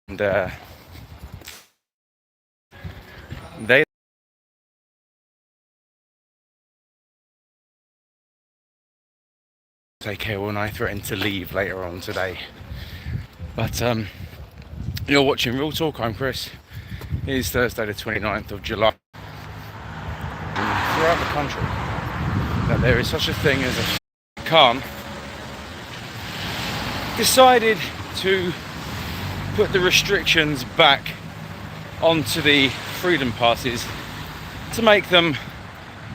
they take care when I threaten to leave later on today. But you're watching Real Talk. I'm Chris. It is Thursday the 29th of July. And throughout the country that there is such a thing as a Khan decided to put the restrictions back onto the freedom passes to make them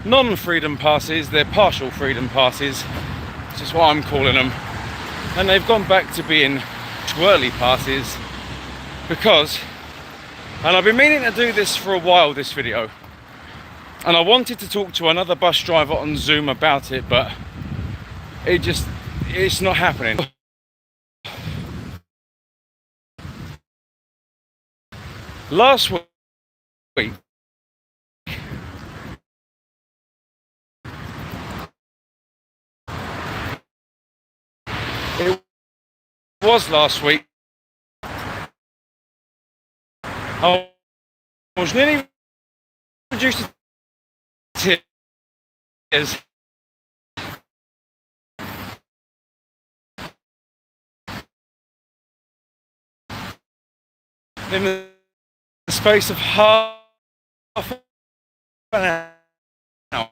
non-freedom passes. They're partial freedom passes, which is what I'm calling them, and they've gone back to being Twirly passes because, and I've been meaning to do this for a while, this video, and I wanted to talk to another bus driver on Zoom about it, but it's not happening. Last week, it was last week, I was nearly reduced to tears. In the space of half an hour.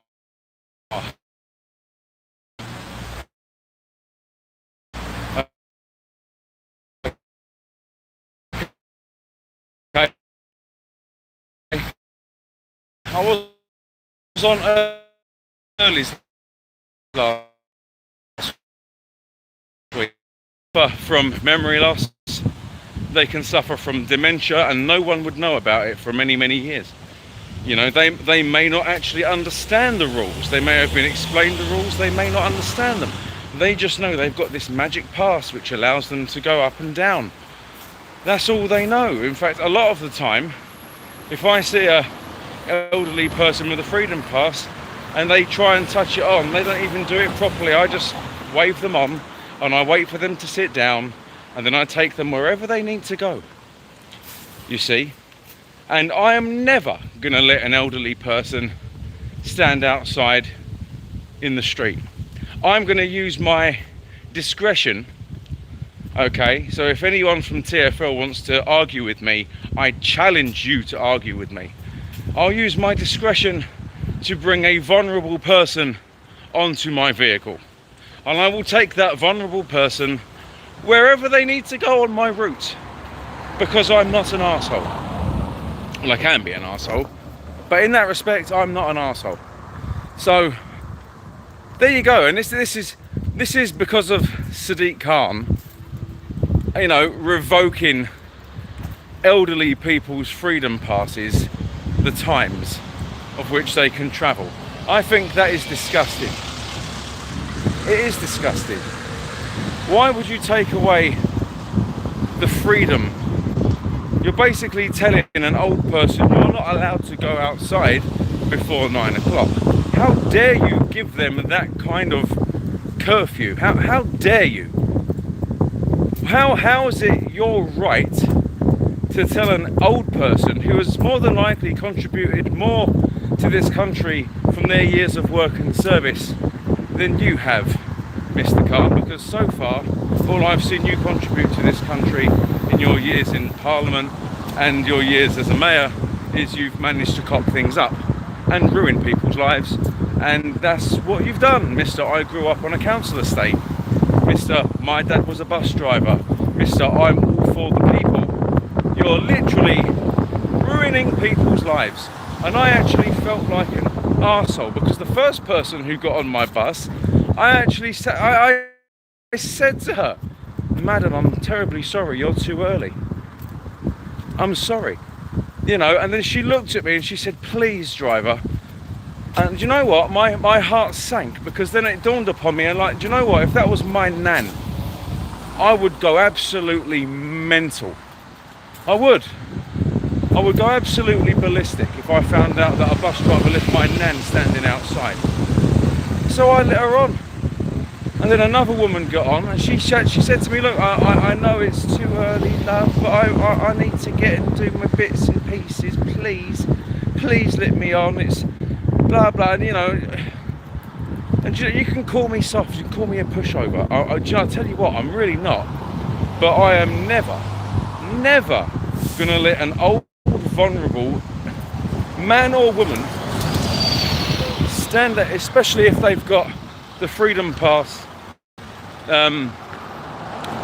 Okay. I was on early last week. From memory loss. They can suffer from dementia, and no one would know about it for many, many years. You know, they may not actually understand the rules. They may have been explained the rules, they may not understand them. They just know they've got this magic pass which allows them to go up and down. That's all they know. In fact, a lot of the time, if I see a elderly person with a freedom pass and they try and touch it on, they don't even do it properly. I just wave them on and I wait for them to sit down, and then I take them wherever they need to go, you see. And I am never going to let an elderly person stand outside in the street. I'm going to use my discretion, okay? So if anyone from TfL wants to argue with me, I challenge you to argue with me. I'll use my discretion to bring a vulnerable person onto my vehicle. And I will take that vulnerable person wherever they need to go on my route, because I'm not an arsehole. Well, I can be an arsehole, but in that respect, I'm not an arsehole. So there you go. And this is because of Sadiq Khan, you know, revoking elderly people's freedom passes, the times of which they can travel. I think that is disgusting. It is disgusting. Why would you take away the freedom? You're basically telling an old person you're not allowed to go outside before 9 o'clock. How dare you give them that kind of curfew? How dare you? How is it your right to tell an old person who has more than likely contributed more to this country from their years of work and service than you have, Mr. Khan? Because so far, all I've seen you contribute to this country in your years in Parliament and your years as a mayor is you've managed to cock things up and ruin people's lives. And that's what you've done, Mr. I grew up on a council estate. Mr. My dad was a bus driver. Mr. I'm all for the people. You're literally ruining people's lives. And I actually felt like an arsehole, because the first person who got on my bus, I said to her, "Madam, I'm terribly sorry, you're too early. I'm sorry." You know, and then she looked at me and she said, "Please, driver." And do you know what? My heart sank, because then it dawned upon me, and like, do you know what? If that was my nan, I would go absolutely mental. I would go absolutely ballistic if I found out that a bus driver left my nan standing outside. So I let her on. And then another woman got on, and she said to me, look, I know it's too early, love, but I need to get and do my bits and pieces. Please let me on. It's blah blah, and and you can call me soft, you can call me a pushover. I'll tell you what, I'm really not. But I am never gonna let an old, vulnerable man or woman stand there, especially if they've got the Freedom Pass,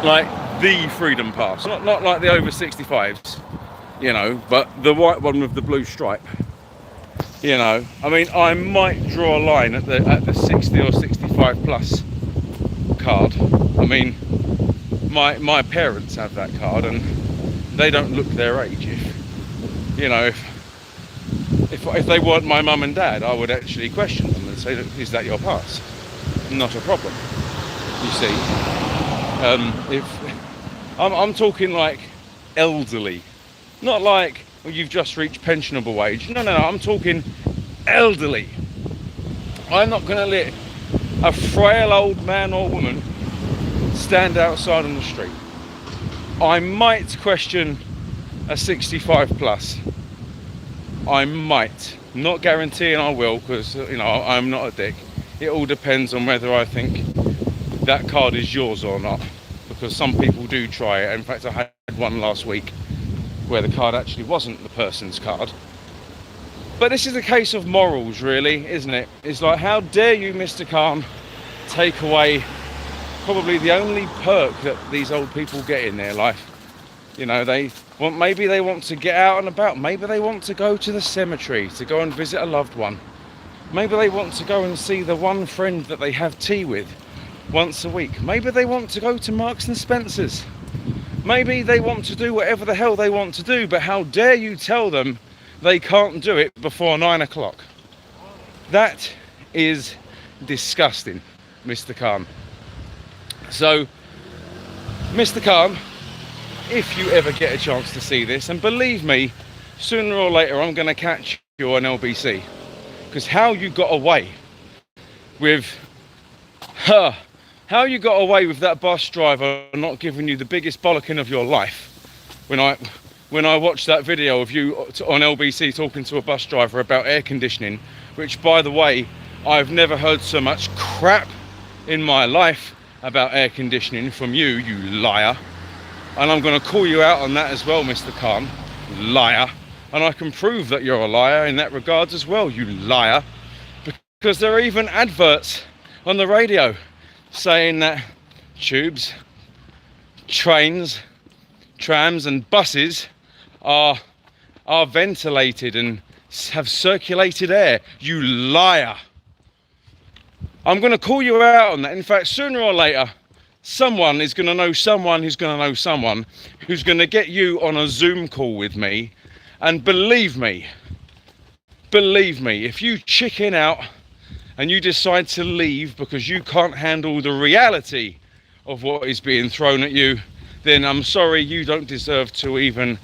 like the Freedom Pass, not like the over 65s, but the white one with the blue stripe. I mean, I might draw a line at the 60 or 65 plus card. I mean, my parents have that card, and they don't look their age. If they weren't my mum and dad, I would actually question them and say, look, is that your pass? Not a problem. You see, if I'm talking like elderly, not like you've just reached pensionable wage. No, I'm talking elderly. I'm not going to let a frail old man or woman stand outside on the street. I might question a 65 plus. I might, not guaranteeing I will, because I'm not a dick. It all depends on whether I think that card is yours or not, because some people do try it. In fact, I had one last week where the card actually wasn't the person's card. But this is a case of morals, really, isn't it? It's like, how dare you, Mr. Khan, take away probably the only perk that these old people get in their life. Maybe they want to get out and about. Maybe they want to go to the cemetery to go and visit a loved one. Maybe they want to go and see the one friend that they have tea with once a week. Maybe they want to go to Marks and Spencer's. Maybe they want to do whatever the hell they want to do, but how dare you tell them they can't do it before 9 o'clock? That is disgusting, Mr. Khan. So, Mr. Khan, if you ever get a chance to see this, and believe me, sooner or later I'm going to catch you on LBC, because how you got away with that bus driver not giving you the biggest bollocking of your life. When I watched that video of you on LBC talking to a bus driver about air conditioning, which, by the way, I've never heard so much crap in my life about air conditioning from you, you liar. And I'm going to call you out on that as well, Mr. Khan, liar. And I can prove that you're a liar in that regard as well, you liar. Because there are even adverts on the radio saying that tubes, trains, trams and buses are ventilated and have circulated air. You liar. I'm going to call you out on that. In fact, sooner or later, someone is going to know someone who's going to know someone who's going to get you on a Zoom call with me. And believe me, if you chicken out and you decide to leave because you can't handle the reality of what is being thrown at you, then I'm sorry, you don't deserve to even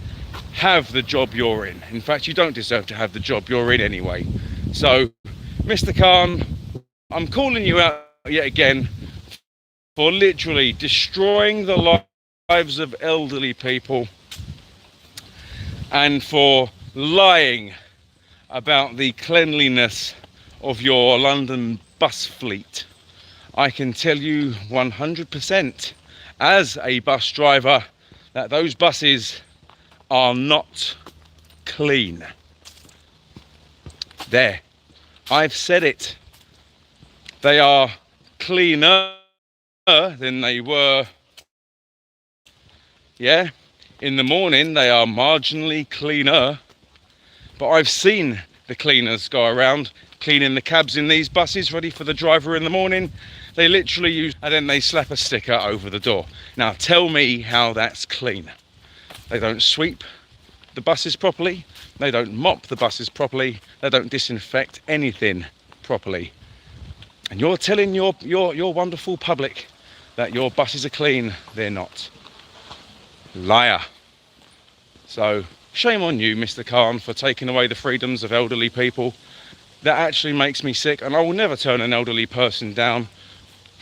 have the job you're in. In fact, you don't deserve to have the job you're in anyway. So, Mr. Khan, I'm calling you out yet again for literally destroying the lives of elderly people and for lying about the cleanliness of your London bus fleet. I can tell you 100% as a bus driver that those buses are not clean. There, I've said it. They are cleaner than they were. Yeah, in the morning they are marginally cleaner, but I've seen the cleaners go around cleaning the cabs in these buses ready for the driver in the morning. They literally use, and then they slap a sticker over the door. Now tell me how that's clean. They don't sweep the buses properly, they don't mop the buses properly, they don't disinfect anything properly. And you're telling your wonderful public that your buses are clean. They're not. Liar. So shame on you, Mr. Khan, for taking away the freedoms of elderly people. That actually makes me sick, and I will never turn an elderly person down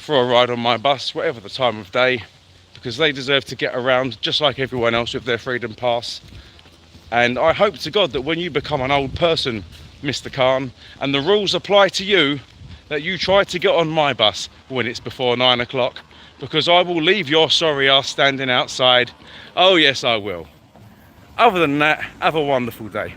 for a ride on my bus, whatever the time of day, because they deserve to get around just like everyone else with their freedom pass. And I hope to God that when you become an old person, Mr. Khan, and the rules apply to you, that you try to get on my bus when it's before 9 o'clock, because I will leave your sorry ass standing outside. Oh yes, I will. Other than that, have a wonderful day.